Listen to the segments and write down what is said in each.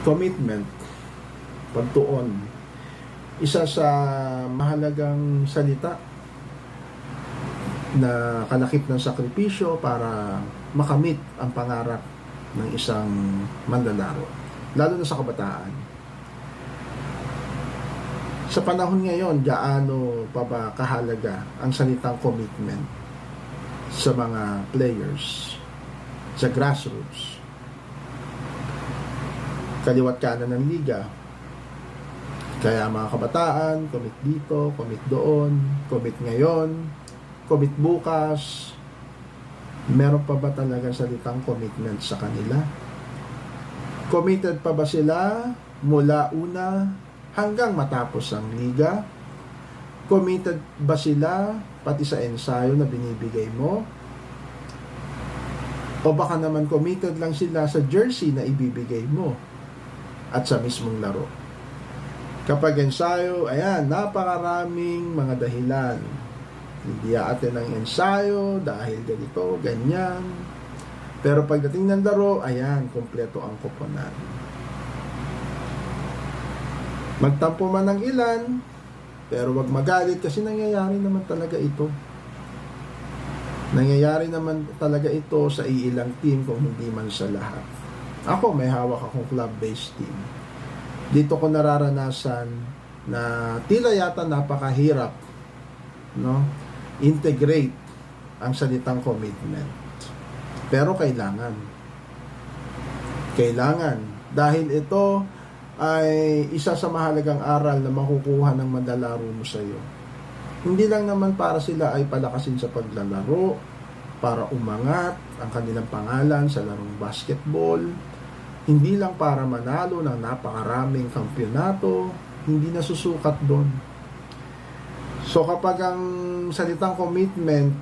Commitment, pagtuon, isa sa mahalagang salita na kalakip ng sakripisyo para makamit ang pangarap ng isang manlalaro, lalo na sa kabataan. Sa panahon ngayon, gaano pa ba kahalaga ang salitang commitment sa mga players sa grassroots, kaliwat kanan ng liga? Kaya mga kabataan, commit dito, commit doon, commit ngayon, commit bukas. Meron pa ba talaga salitang commitment sa kanila? Committed pa ba sila mula una hanggang matapos ang liga? Committed ba sila pati sa ensayo na binibigay mo? O baka naman committed lang sila sa jersey na ibibigay mo at sa mismong laro? Kapag ensayo, ayan, napakaraming mga dahilan. Hindi aatin ang ensayo dahil ganito, ganyan. Pero pagdating ng laro, ayan, kompleto ang koponan. Magtampo man ng ilan, pero wag magalit kasi nangyayari naman talaga ito. Nangyayari naman talaga ito sa iilang team kung hindi man sa lahat. Ako, may hawak akong club-based team. Dito ko nararanasan na tila yata napakahirap, no, integrate ang salitang commitment. Pero kailangan dahil ito ay isa sa mahalagang aral na makukuha ng manlalaro mo sa iyo. Hindi lang naman para sila ay palakasin sa paglalaro, para umangat ang kanilang pangalan sa larong basketball, hindi lang para manalo ng napakaraming kampyonato, hindi nasusukat doon. So kapag ang salitang commitment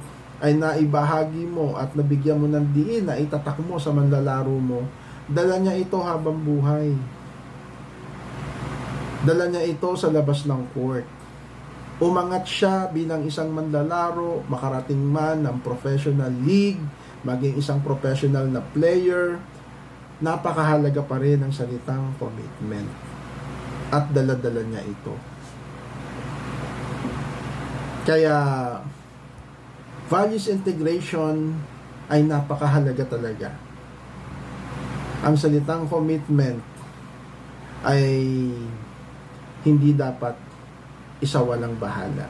ay naibahagi mo at nabigyan mo ng diin na itatak mo sa manlalaro mo, dala niya ito habang buhay. Dala niya ito sa labas ng court. Umangat siya bilang isang manlalaro, makarating man ng professional league, maging isang professional na player, napakahalaga pa rin ang salitang commitment. At dala-dala niya ito. Kaya, values integration ay napakahalaga talaga. Ang salitang commitment ay hindi dapat isawalang bahala.